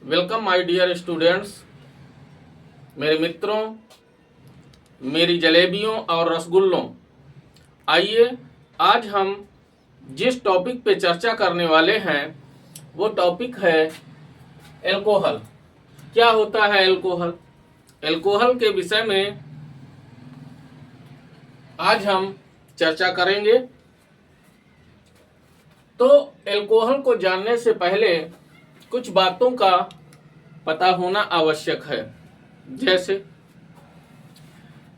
Welcome my dear students. मेरे मित्रों, मेरी जलेबियों और रसगुल्लों, आइए आज हम जिस टॉपिक पे चर्चा करने वाले हैं वो टॉपिक है एल्कोहल। क्या होता है एल्कोहल? एल्कोहल के विषय में आज हम चर्चा करेंगे। तो एल्कोहल को जानने से पहले कुछ बातों का पता होना आवश्यक है, जैसे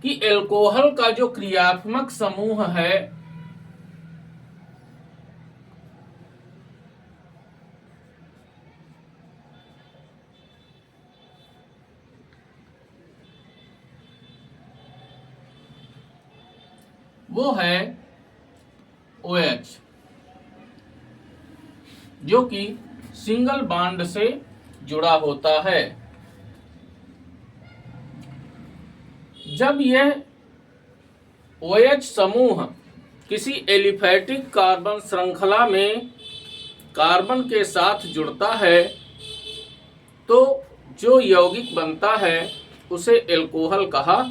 कि एल्कोहल का जो क्रियात्मक समूह है वो है OH, जो कि सिंगल बॉन्ड से जुड़ा होता है। जब यह OH समूह किसी एलिफैटिक कार्बन श्रृंखला में कार्बन के साथ जुड़ता है तो जो यौगिक बनता है उसे एल्कोहल कहा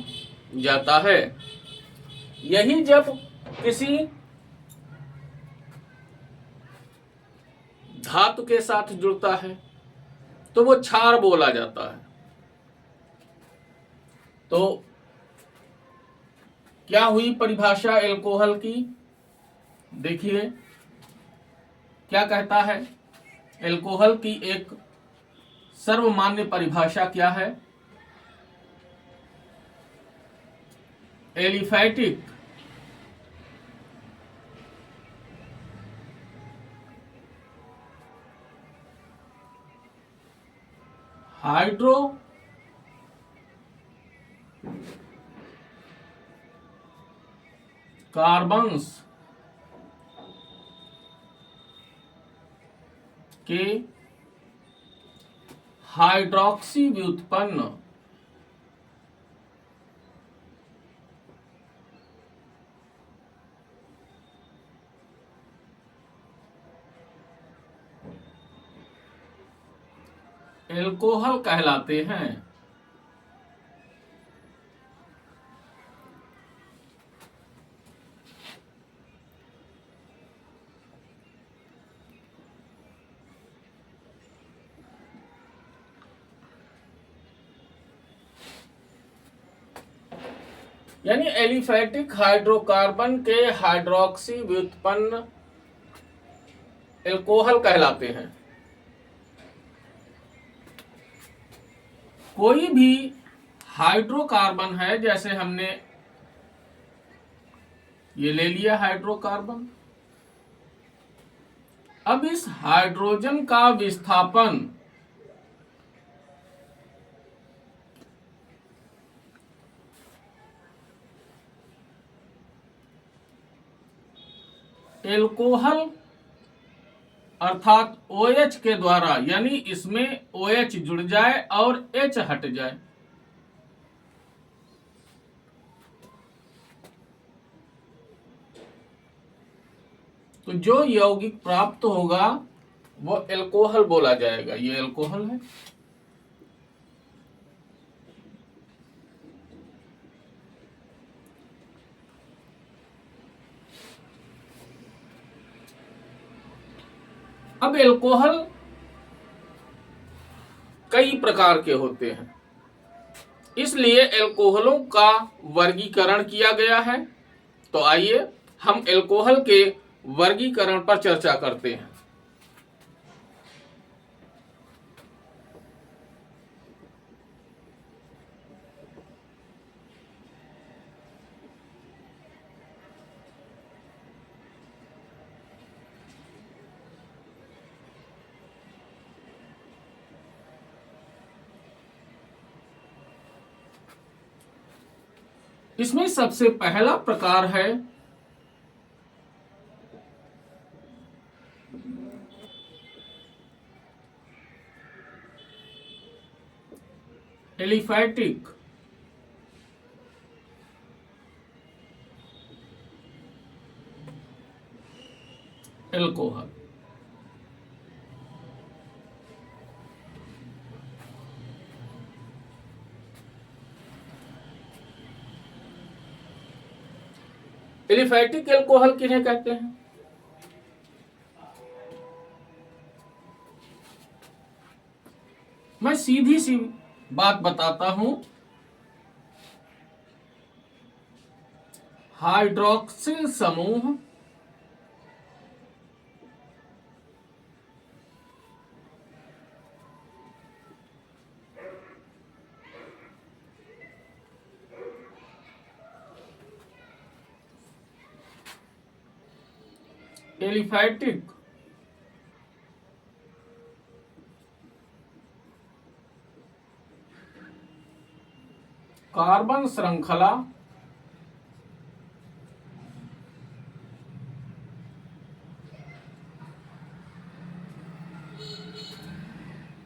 जाता है। यही जब किसी धातु के साथ जुड़ता है तो वो क्षार बोला जाता है। तो क्या हुई परिभाषा एल्कोहल की? देखिए क्या कहता है। एल्कोहल की एक सर्वमान्य परिभाषा क्या है? एलिफैटिक हाइड्रो कार्बन्स के हाइड्रोक्सी व्युत्पन्न एल्कोहल कहलाते हैं। यानी एलिफैटिक हाइड्रोकार्बन के हाइड्रोक्सी व्युत्पन्न एल्कोहल कहलाते हैं। कोई भी हाइड्रोकार्बन है, जैसे हमने ये ले लिया हाइड्रोकार्बन, अब इस हाइड्रोजन का विस्थापन एल्कोहल अर्थात OH के द्वारा, यानी इसमें OH जुड़ जाए और H हट जाए, तो जो यौगिक प्राप्त होगा वो एल्कोहल बोला जाएगा। ये एल्कोहल है। अब एल्कोहल कई प्रकार के होते हैं, इसलिए एल्कोहलों का वर्गीकरण किया गया है। तो आइए हम एल्कोहल के वर्गीकरण पर चर्चा करते हैं। इसमें सबसे पहला प्रकार है एलिफैटिक एल्कोहल। एलिफैटिक एल्कोहल किन्हें कहते हैं? मैं सीधी सी बात बताता हूं, हाइड्रोक्सिल समूह एलिफैटिक कार्बन श्रृंखला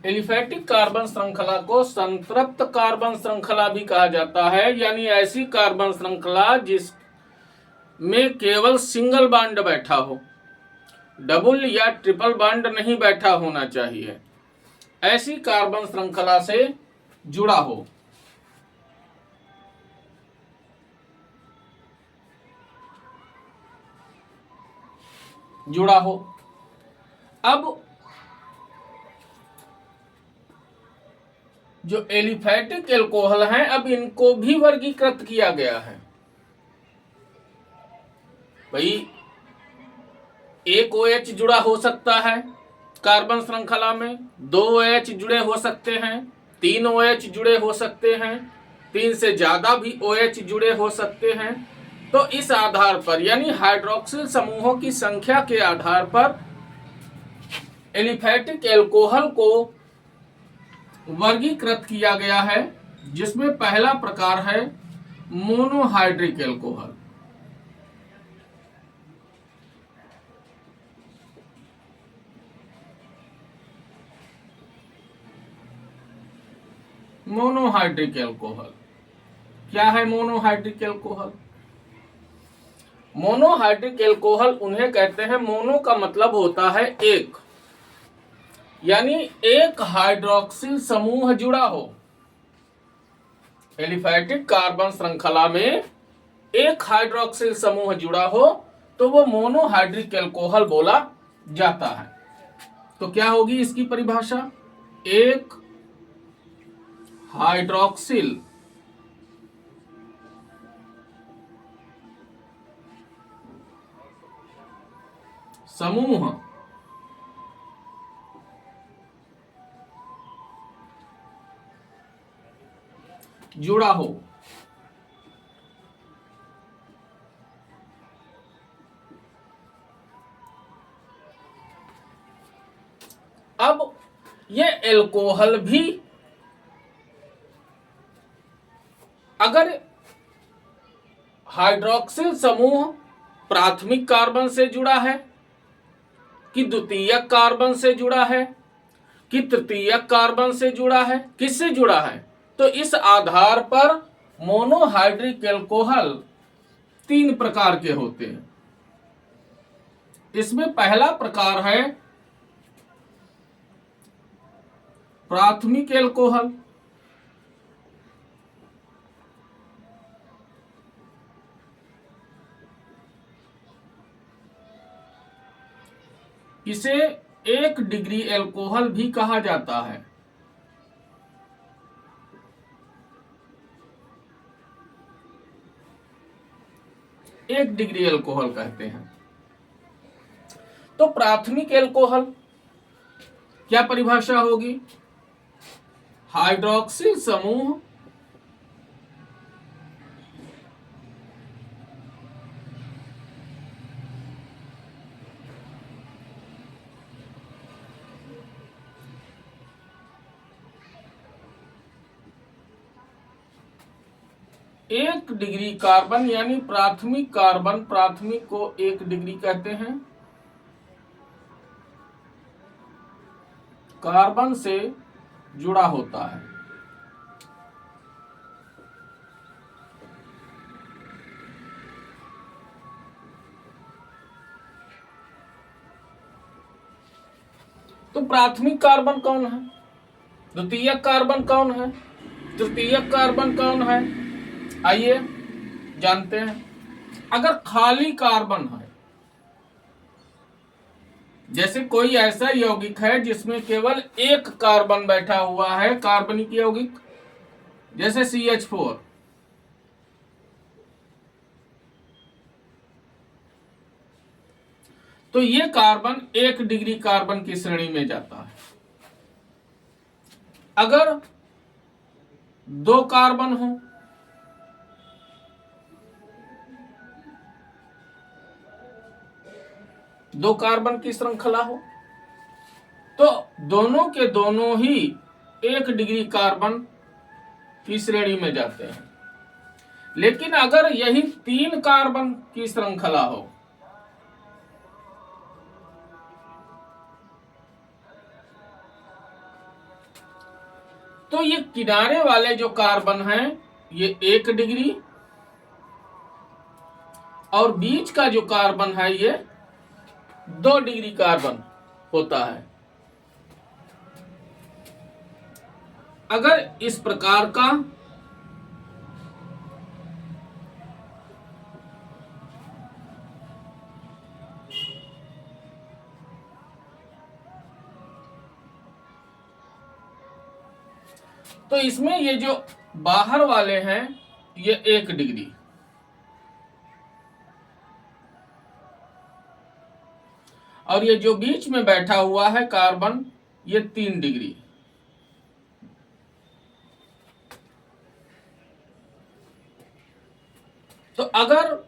एलिफैटिक कार्बन श्रृंखला को संतृप्त कार्बन श्रृंखला भी कहा जाता है, यानी ऐसी कार्बन श्रृंखला जिसमें केवल सिंगल बॉन्ड बैठा हो, डबल या ट्रिपल बॉन्ड नहीं बैठा होना चाहिए, ऐसी कार्बन श्रृंखला से जुड़ा हो। अब जो एलिफैटिक एल्कोहल हैं, अब इनको भी वर्गीकृत किया गया है। भाई एक OH जुड़ा हो सकता है कार्बन श्रृंखला में, 2 OH जुड़े हो सकते हैं, 3 OH जुड़े हो सकते हैं, 3 से ज्यादा भी OH जुड़े हो सकते हैं। तो इस आधार पर, यानी हाइड्रोक्सिल समूहों की संख्या के आधार पर एलिफैटिक एल्कोहल को वर्गीकृत किया गया है, जिसमें पहला प्रकार है मोनोहाइड्रिक एल्कोहल। मोनोहाइड्रिक एल्कोहल क्या है? मोनोहाइड्रिक एल्कोहल, मोनोहाइड्रिक एल्कोहल उन्हें कहते हैं, मोनो का मतलब होता है एक, यानी एक हाइड्रोक्सिल समूह जुड़ा हो। एलिफैटिक कार्बन श्रृंखला में एक हाइड्रोक्सिल समूह जुड़ा हो तो वो मोनोहाइड्रिक एल्कोहल बोला जाता है। तो क्या होगी इसकी परिभाषा? एक हाइड्रोक्सिल समूह जुड़ा हो। अब ये एल्कोहल भी अगर हाइड्रोक्सिल समूह प्राथमिक कार्बन से जुड़ा है, कि द्वितीयक कार्बन से जुड़ा है, कि तृतीयक कार्बन से जुड़ा है, किससे जुड़ा है, तो इस आधार पर मोनोहाइड्रिक एल्कोहल 3 प्रकार के होते हैं। इसमें पहला प्रकार है प्राथमिक एल्कोहल। इसे 1 डिग्री एल्कोहल भी कहा जाता है। एक डिग्री एल्कोहल कहते हैं। तो प्राथमिक एल्कोहल क्या परिभाषा होगी? हाइड्रोक्सिल समूह एक डिग्री कार्बन, यानी प्राथमिक कार्बन, प्राथमिक को 1 डिग्री कहते हैं, कार्बन से जुड़ा होता है। तो प्राथमिक कार्बन कौन है? द्वितीयक कार्बन कौन है? तृतीयक कार्बन कौन है? आइए जानते हैं। अगर खाली कार्बन है, जैसे कोई ऐसा यौगिक है जिसमें केवल एक कार्बन बैठा हुआ है, कार्बनिक यौगिक, जैसे CH4, तो ये कार्बन 1 डिग्री कार्बन की श्रेणी में जाता है। अगर 2 कार्बन हो, दो कार्बन की श्रृंखला हो, तो दोनों के दोनों ही 1 डिग्री कार्बन की श्रेणी में जाते हैं। लेकिन अगर यही 3 कार्बन की श्रृंखला हो, तो ये किनारे वाले जो कार्बन हैं ये 1 डिग्री, और बीच का जो कार्बन है ये 2 डिग्री कार्बन होता है। अगर इस प्रकार का तो इसमें ये जो बाहर वाले हैं ये 1 डिग्री, और ये जो बीच में बैठा हुआ है कार्बन ये 3 डिग्री। तो अगर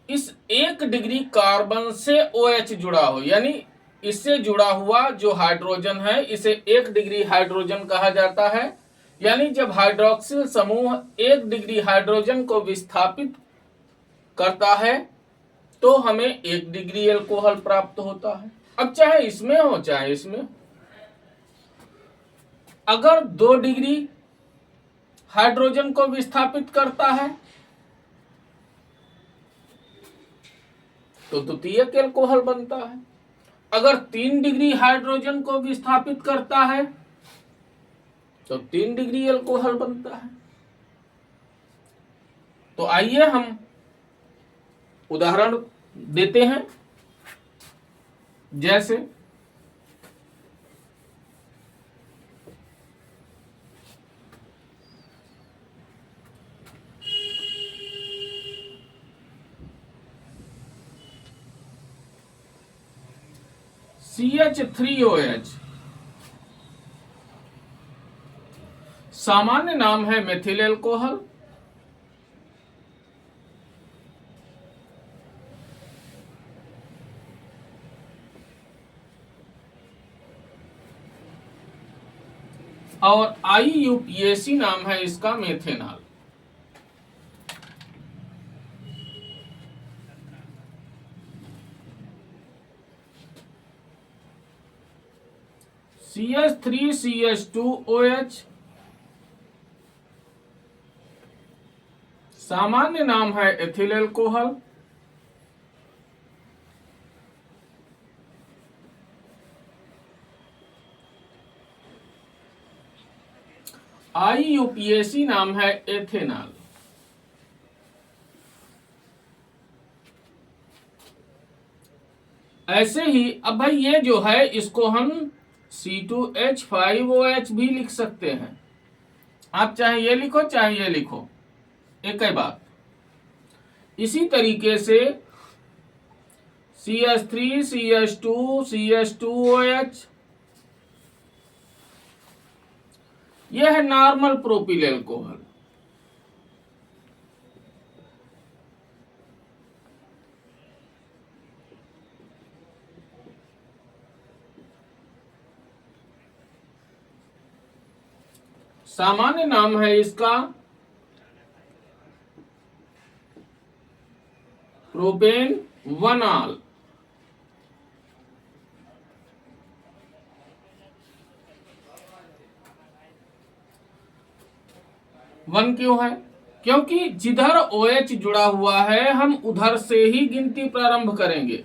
इस 1 डिग्री कार्बन से OH जुड़ा हो, यानी इससे जुड़ा हुआ जो हाइड्रोजन है इसे 1 डिग्री हाइड्रोजन कहा जाता है। यानी जब हाइड्रोक्सिल समूह 1 डिग्री हाइड्रोजन को विस्थापित करता है तो हमें 1 डिग्री एल्कोहल प्राप्त होता है। अब चाहे इसमें हो चाहे इसमें, अगर 2 डिग्री हाइड्रोजन को विस्थापित करता है तो द्वितीयक एल्कोहल बनता है। अगर 3 डिग्री हाइड्रोजन को विस्थापित करता है तो 3 डिग्री एल्कोहल बनता है। तो आइए हम उदाहरण देते हैं, जैसे CH3OH सामान्य नाम है मेथिल एल्कोहल। और IUPAC नाम है इसका मेथेनॉल। CH3CH2OH सामान्य नाम है एथिल एल्कोहल। IUPAC नाम है एथेनॉल। ऐसे ही अब भाई ये जो है इसको हम C2H5OH भी लिख सकते हैं। आप चाहे ये लिखो चाहे ये लिखो, एक ही बात। इसी तरीके से CH3CH2CH2OH यह है नॉर्मल प्रोपिल एल्कोहल। सामान्य नाम है इसका प्रोपेन-1-ऑल। वन क्यों है? क्योंकि जिधर OH जुड़ा हुआ है हम उधर से ही गिनती प्रारंभ करेंगे।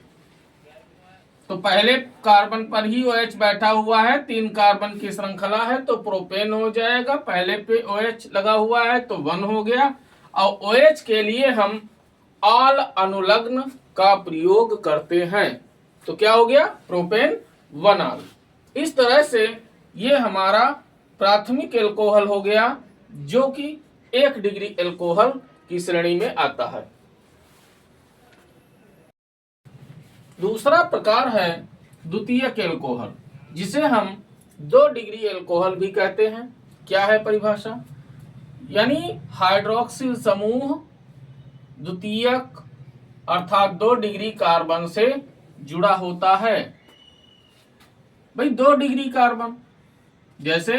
तो पहले कार्बन पर ही OH बैठा हुआ है, 3 कार्बन की श्रृंखला है तो प्रोपेन हो जाएगा। पहले पे OH लगा हुआ है तो 1 हो गया। और OH के लिए हम ऑल अनुलग्न का प्रयोग करते हैं। तो क्या हो गया? Propane 1 all. इस तरह से ये हमारा प्राथमिक एल्कोहल हो गया, जो कि 1 डिग्री एल्कोहल की श्रेणी में आता है। दूसरा प्रकार है द्वितीयक एल्कोहल, जिसे हम 2 डिग्री एल्कोहल भी कहते हैं। क्या है परिभाषा? यानी हाइड्रोक्सिल समूह द्वितीयक अर्थात 2 डिग्री कार्बन से जुड़ा होता है। भाई 2 डिग्री कार्बन, जैसे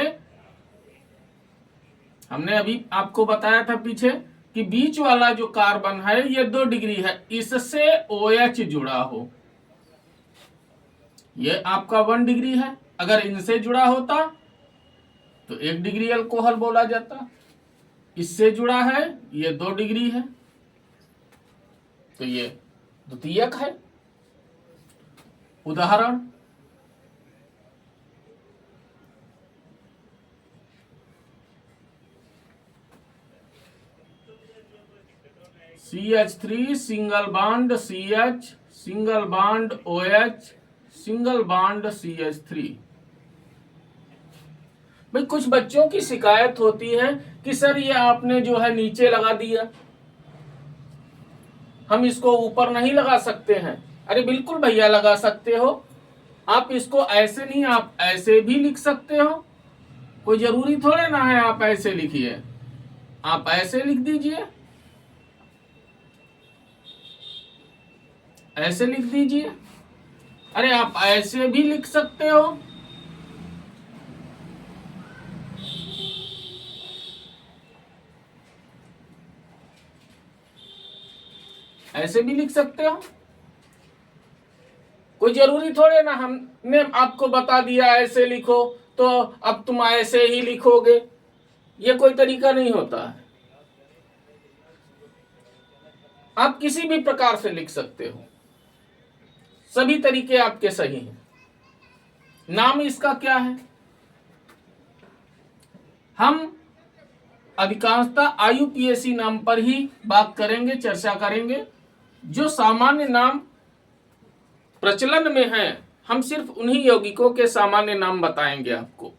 हमने अभी आपको बताया था पीछे कि बीच वाला जो कार्बन है ये 2 डिग्री है, इससे OH जुड़ा हो, ये आपका 1 डिग्री है। अगर इनसे जुड़ा होता तो 1 डिग्री अल्कोहल बोला जाता। इससे जुड़ा है, ये 2 डिग्री है, तो ये द्वितीयक है। उदाहरण, CH3 single bond CH, single bond OH, single bond CH3। भाई कुछ बच्चों की शिकायत होती है कि सर ये आपने जो है नीचे लगा दिया, हम इसको ऊपर नहीं लगा सकते हैं। अरे बिल्कुल भैया लगा सकते हो। आप इसको ऐसे नहीं, आप ऐसे भी लिख सकते हो, कोई जरूरी थोड़े ना है आप ऐसे लिखिए, आप ऐसे लिख दीजिए, ऐसे लिख दीजिए। अरे आप ऐसे भी लिख सकते हो, ऐसे भी लिख सकते हो, कोई जरूरी थोड़े ना हमने आपको बता दिया ऐसे लिखो तो अब तुम ऐसे ही लिखोगे, ये कोई तरीका नहीं होता है। आप किसी भी प्रकार से लिख सकते हो, सभी तरीके आपके सही हैं। नाम इसका क्या है? हम अधिकांशतः IUPAC नाम पर ही बात करेंगे, चर्चा करेंगे। जो सामान्य नाम प्रचलन में है, हम सिर्फ उन्हीं यौगिकों के सामान्य नाम बताएंगे आपको।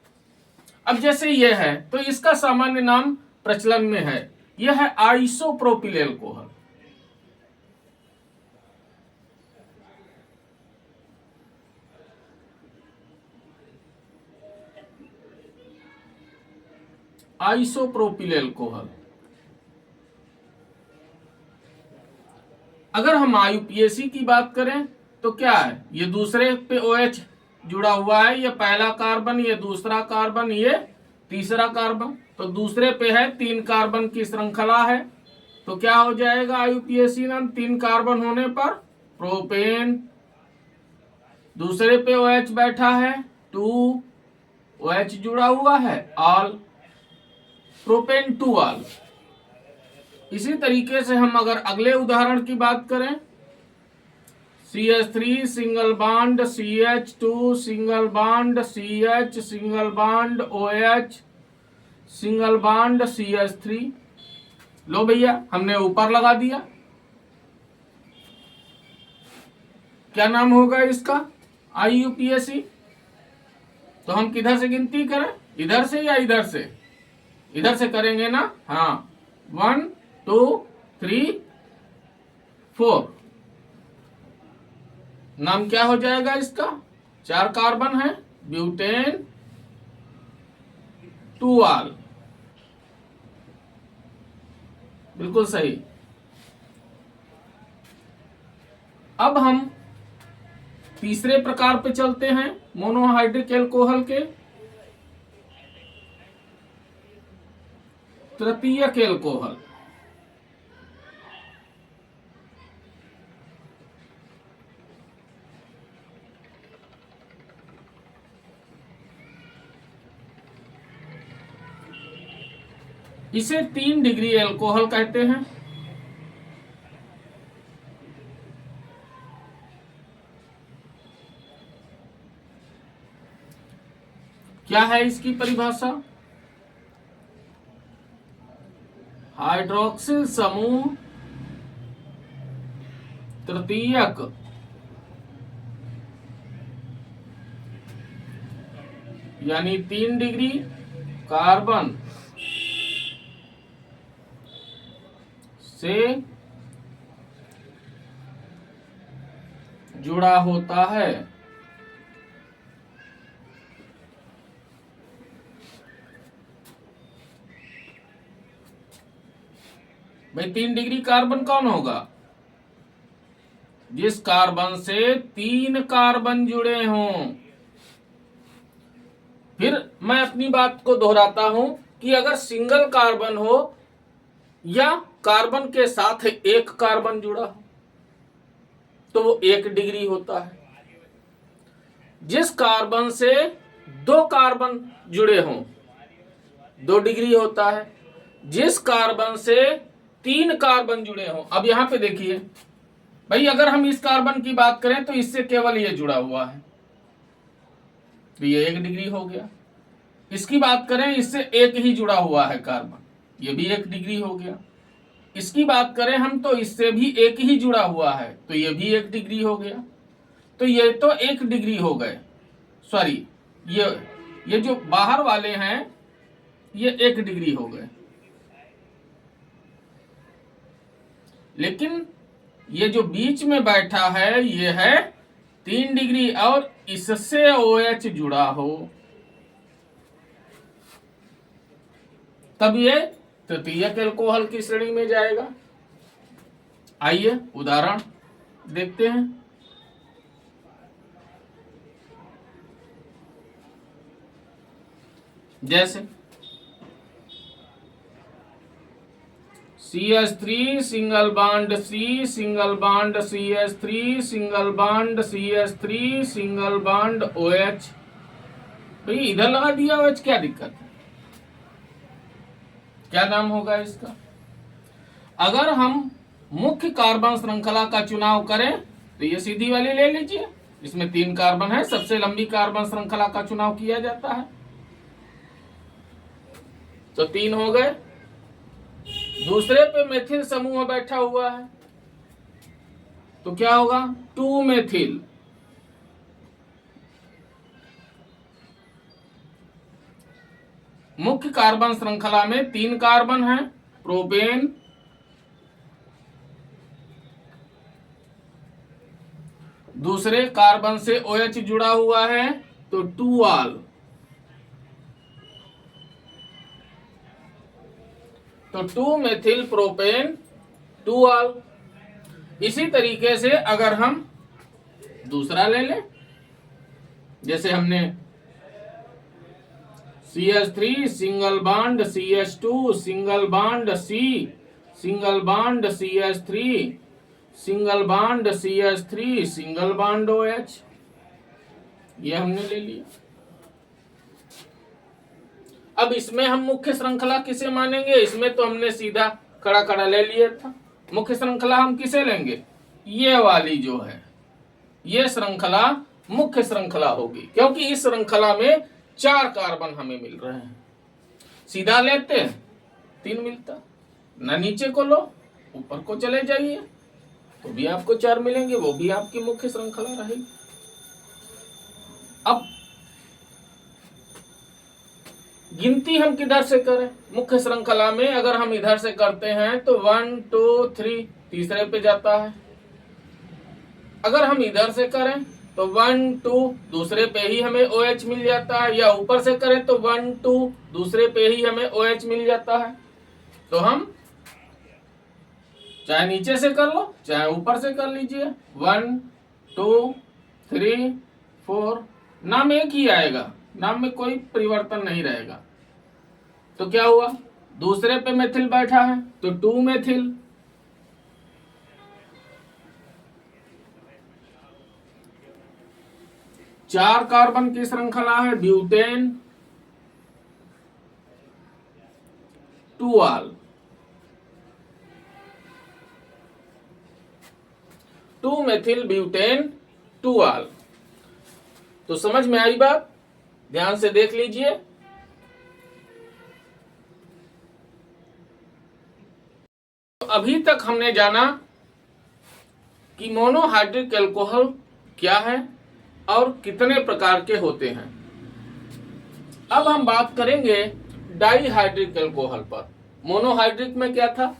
अब जैसे यह है तो इसका सामान्य नाम प्रचलन में है, यह है आइसोप्रोपिल एल्कोहल। Isopropyl alcohol. अगर हम IUPAC की बात करें तो क्या है? ये दूसरे पे OH जुड़ा हुआ है, ये पहला कार्बन, ये दूसरा कार्बन, ये तीसरा कार्बन, तो दूसरे पे है 3 कार्बन की श्रृंखला है। तो क्या हो जाएगा IUPAC नाम? 3 कार्बन होने पर प्रोपेन, दूसरे पे OH बैठा है 2, OH जुड़ा हुआ है ऑल, प्रोपेन 2 ऑल। इसी तरीके से हम अगर अगले उदाहरण की बात करें, CH3 single bond CH2, single bond CH, single bond OH, single bond CH3। लो भैया हमने ऊपर लगा दिया, क्या नाम होगा इसका? IUPAC। तो हम किधर से गिनती करें? इधर से या इधर से? इधर से करेंगे ना। हाँ, 1 2 3 4। नाम क्या हो जाएगा इसका? 4 कार्बन है, ब्यूटेन 2 ऑल। बिल्कुल सही। अब हम तीसरे प्रकार पे चलते हैं मोनोहाइड्रिक एल्कोहल के, तृतीयक एल्कोहल। इसे 3 डिग्री एल्कोहल कहते हैं। क्या है इसकी परिभाषा? हाइड्रोक्सिल समूह तृतीयक यानी 3 डिग्री कार्बन से जुड़ा होता है। भाई 3 डिग्री कार्बन कौन होगा? जिस कार्बन से 3 कार्बन जुड़े हों। फिर मैं अपनी बात को दोहराता हूं कि अगर सिंगल कार्बन हो या कार्बन के साथ एक कार्बन जुड़ा हो तो वो 1 डिग्री होता है। जिस कार्बन से 2 कार्बन जुड़े हों 2 डिग्री होता है। जिस कार्बन से 3 कार्बन जुड़े हों, अब यहां पे देखिए भाई, अगर हम इस कार्बन की बात करें तो इससे केवल ये जुड़ा हुआ है तो ये 1 डिग्री हो गया। इसकी बात करें, इससे एक ही जुड़ा हुआ है कार्बन, ये भी 1 डिग्री हो गया। इसकी बात करें हम तो इससे भी एक ही जुड़ा हुआ है तो ये भी 1 डिग्री हो गया। तो ये तो 1 डिग्री हो गए, सॉरी ये जो बाहर वाले हैं ये 1 डिग्री हो गए। लेकिन ये जो बीच में बैठा है ये है 3 डिग्री और इससे OH जुड़ा हो तब ये तृतीयक एल्कोहल की श्रेणी में जाएगा। आइए उदाहरण देखते हैं। जैसे CH3 single bond C single bond CH3 single bond CH3 single bond OH। भाई इधर लगा दिया OH, क्या दिक्कत है? क्या नाम होगा इसका? अगर हम मुख्य कार्बन श्रृंखला का चुनाव करें तो ये सीधी वाली ले लीजिए, इसमें 3 कार्बन है, सबसे लंबी कार्बन श्रृंखला का चुनाव किया जाता है तो 3 हो गए। दूसरे पे मेथिल समूह बैठा हुआ है तो क्या होगा? 2 मेथिल। मुख्य कार्बन श्रृंखला में 3 कार्बन है, प्रोपेन, दूसरे कार्बन से OH जुड़ा हुआ है तो 2 आल, तो 2 मेथिल प्रोपेन 2 आल। इसी तरीके से अगर हम दूसरा ले लें, जैसे हमने CH3 single bond CH2 single bond C single bond CH3 single bond CH3 single bond OH, ये हमने ले लिया। अब इसमें हम मुख्य श्रृंखला किसे मानेंगे? इसमें तो हमने सीधा खड़ा खड़ा ले लिया था। मुख्य श्रृंखला हम किसे लेंगे? ये वाली जो है ये श्रृंखला मुख्य श्रृंखला होगी, क्योंकि इस श्रृंखला में 4 कार्बन हमें मिल रहे हैं। सीधा लेते हैं 3 मिलता, ना नीचे को लो ऊपर को चले जाइए तो भी आपको 4 मिलेंगे, वो भी आपकी मुख्य श्रृंखला रहेगी। अब गिनती हम किधर से करें? मुख्य श्रृंखला में अगर हम इधर से करते हैं तो 1 2 3 तीसरे पे जाता है। अगर हम इधर से करें तो 1 2 दूसरे पे ही हमें OH मिल जाता है, या ऊपर से करें तो 1 2 दूसरे पे ही हमें OH मिल जाता है। तो हम चाहे नीचे से कर लो चाहे ऊपर से कर लीजिए, 1 2 3 4, नाम एक ही आएगा, नाम में कोई परिवर्तन नहीं रहेगा। तो क्या हुआ? दूसरे पे मेथिल बैठा है तो 2 मेथिल, चार कार्बन की श्रृंखला है, ब्यूटेन 2 आल, 2 मेथिल ब्यूटेन 2 आल। तो समझ में आई बात? ध्यान से देख लीजिए। तो अभी तक हमने जाना कि मोनोहाइड्रिक एल्कोहल क्या है और कितने प्रकार के होते हैं। अब हम बात करेंगे डाइहाइड्रिक एल्कोहल पर। मोनोहाइड्रिक में क्या था,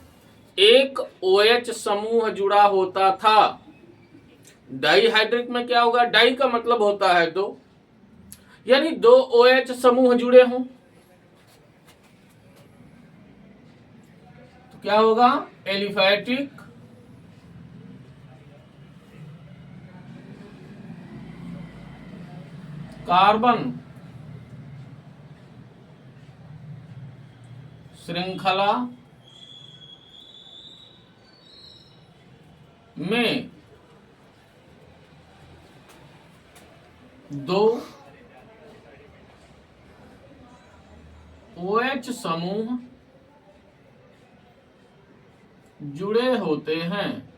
एक OH समूह जुड़ा होता था। डाइहाइड्रिक में क्या होगा, डाई का मतलब होता है दो, यानी दो OH समूह जुड़े हों तो क्या होगा, एलिफैटिक कार्बन श्रृंखला में दो OH समूह जुड़े होते हैं।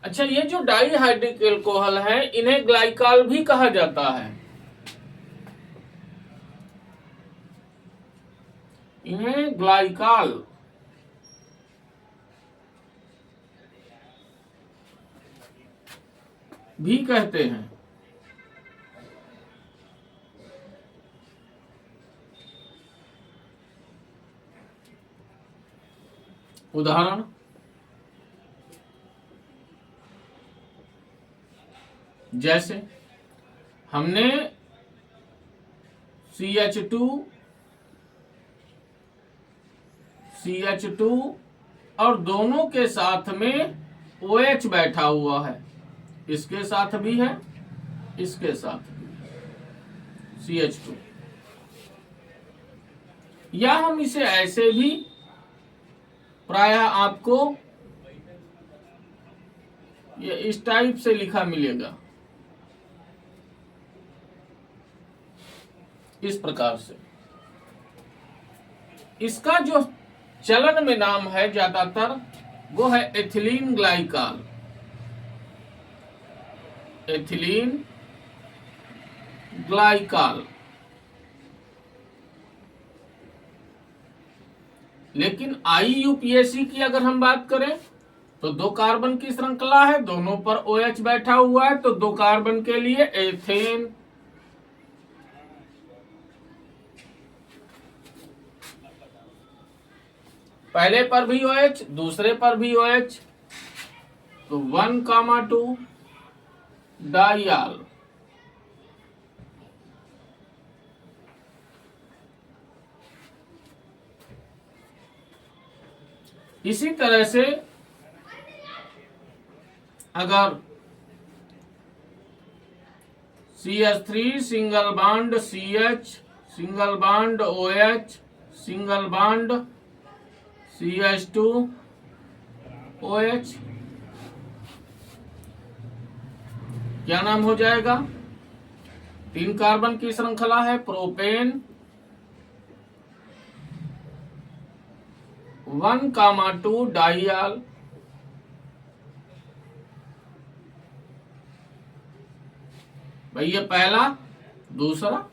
अच्छा, ये जो डाइहाइड्रिक एल्कोहल है इन्हें ग्लाइकॉल भी कहा जाता है। इन्हें ग्लाइकॉल भी कहते हैं। उदाहरण, जैसे हमने CH2 और दोनों के साथ में OH बैठा हुआ है, इसके साथ भी है, इसके साथ भी CH2, या हम इसे ऐसे भी प्रायः आपको ये इस टाइप से लिखा मिलेगा, इस प्रकार से। इसका जो चलन में नाम है ज्यादातर वो है एथिलीन ग्लाइकॉल, एथिलीन ग्लाइकॉल। लेकिन IUPAC की अगर हम बात करें तो दो कार्बन की श्रृंखला है, दोनों पर OH बैठा हुआ है, तो दो कार्बन के लिए एथेन, पहले पर भी OH दूसरे पर भी OH, तो 1,2 डाइयाल। इसी तरह से अगर CH3 single bond CH single bond OH single bond CH2 OH, क्या नाम हो जाएगा, 3 कार्बन की श्रृंखला है, प्रोपेन 1,2 डाइयाल। भाई ये पहला, दूसरा,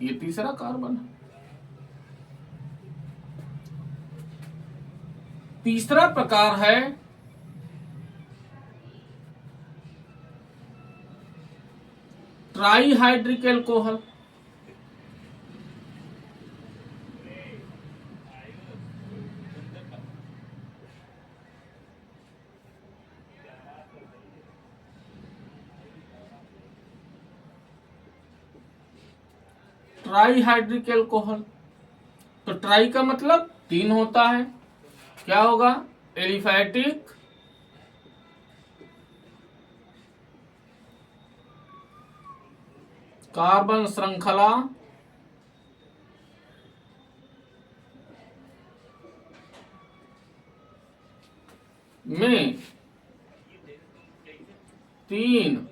ये तीसरा कार्बन है। तीसरा प्रकार है ट्राइहाइड्रिक एल्कोहल। ट्राइहाइड्रिक एल्कोहल, तो ट्राई का मतलब 3 होता है, क्या होगा, एलिफैटिक कार्बन श्रृंखला में 3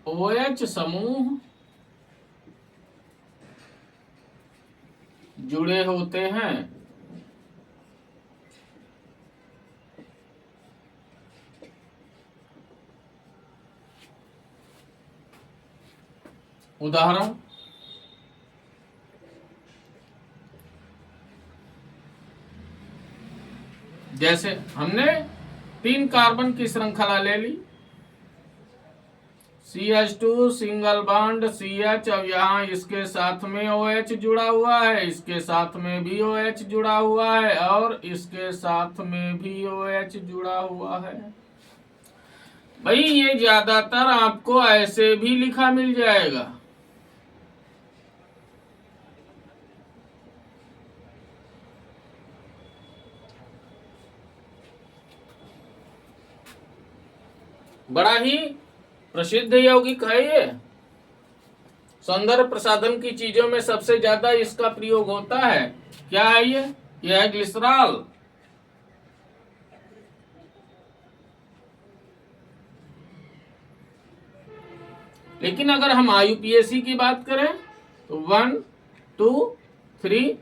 OH समूह जुड़े होते हैं। उदाहरण, जैसे हमने 3 कार्बन की श्रृंखला ले ली, CH2 सिंगल बॉन्ड CH। अब यहाँ इसके साथ में OH जुड़ा हुआ है, इसके साथ में भी OH जुड़ा हुआ है और इसके साथ में भी OH जुड़ा हुआ है। भाई ये ज्यादातर आपको ऐसे भी लिखा मिल जाएगा। बड़ा ही प्रसिद्ध यौगिक है ये। सौंदर्य प्रसाधन की चीजों में सबसे ज्यादा इसका प्रयोग होता है। क्या है ये? यह है ग्लिसरॉल। लेकिन अगर हम IUPAC की बात करें तो 1 2 3,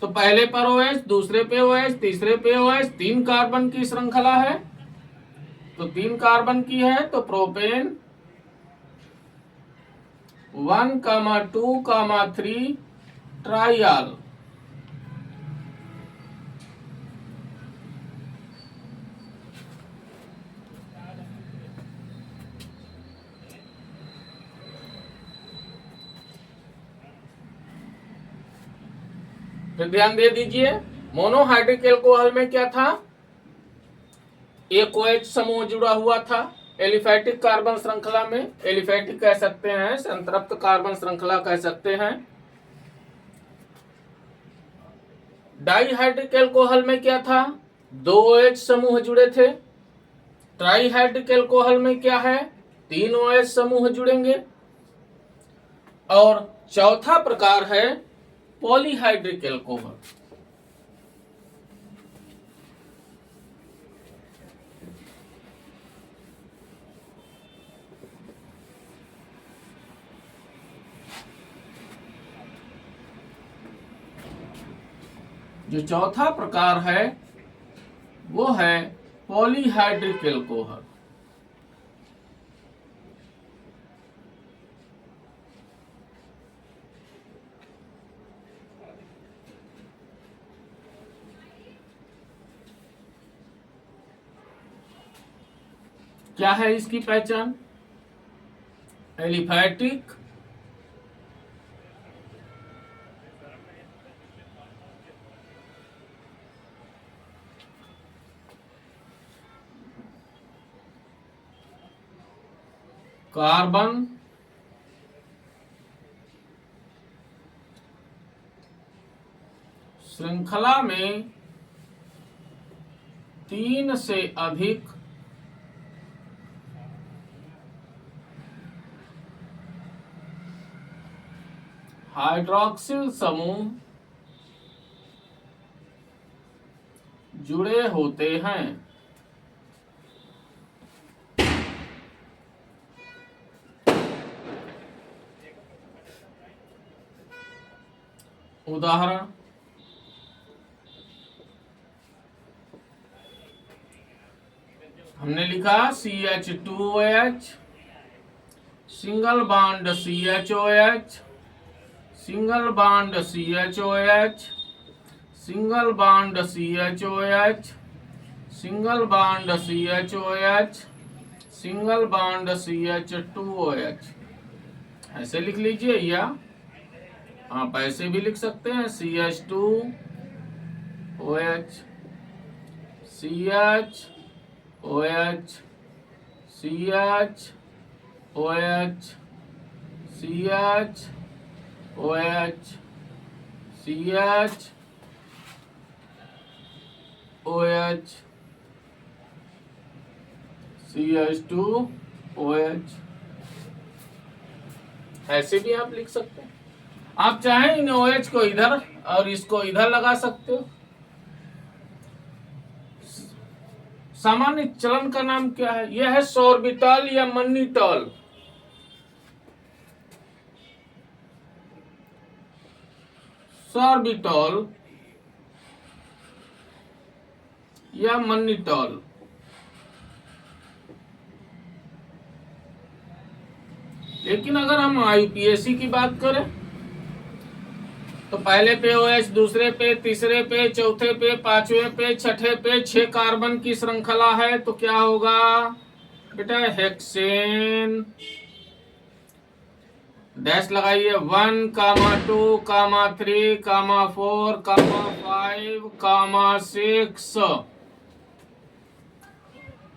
तो पहले पर OH, दूसरे पे OH, तीसरे पे OH, 3 कार्बन की श्रृंखला है, तो 3 कार्बन की है तो प्रोपेन 1, 2, 3 ट्राइआल। फिर ध्यान दे दीजिए, मोनोहाइड्रिक एल्कोहल में क्या था? एक OH समूह जुड़ा हुआ था एलिफैटिक कार्बन श्रृंखला में। एलिफैटिक कह सकते हैं, संतृप्त कार्बन श्रृंखला कह सकते हैं। डाइहाइड्रिक एल्कोहल में क्या था? 2 OH समूह जुड़े थे। ट्राइहाइड्रिक एल्कोहल में क्या है? 3 OH समूह जुड़ेंगे। और चौथा प्रकार है पॉलीहाइड्रिक एल्कोहल। जो चौथा प्रकार है वो है पॉलीहाइड्रिक एल्कोहल। क्या है इसकी पहचान? एलिफैटिक, कार्बन श्रृंखला में 3 से अधिक हाइड्रॉक्सिल समूह जुड़े होते हैं। उदाहरण, हमने लिखा CH2OH single bond CHOH, single bond CHOH, single bond CHOH, single bond CHOH, single bond CH2OH। ऐसे लिख लीजिए, या आप ऐसे भी लिख सकते हैं CH2OH, CHOH, CHOH, CHOH, CHOH, CH2OH। ऐसे भी आप लिख सकते हैं। आप चाहें इन OH को इधर और इसको इधर लगा सकते हो। सामान्य चलन का नाम क्या है? यह है सोर्बिटॉल या मन्नीटॉल। सोर्बिटॉल या मन्नीटॉल। लेकिन अगर हम IUPAC की बात करें तो पहले पे OH, दूसरे पे, तीसरे पे, चौथे पे, पांचवें पे, छठे पे 6 कार्बन की श्रृंखला है, तो क्या होगा बेटा? हेक्सेन। डैश लगाइए। 1, 2, 3, 4, 5, 6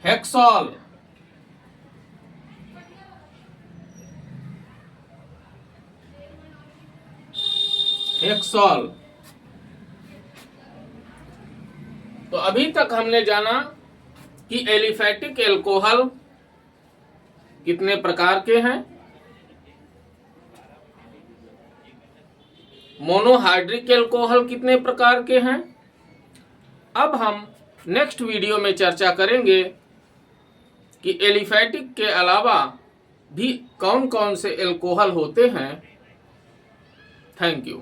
हेक्सॉल। हेक्सॉल। तो अभी तक हमने जाना कि एलिफैटिक एल्कोहल कितने प्रकार के हैं, मोनोहाइड्रिक एल्कोहल कितने प्रकार के हैं। अब हम नेक्स्ट वीडियो में चर्चा करेंगे कि एलिफैटिक के अलावा भी कौन कौन से एल्कोहल होते हैं। Thank you.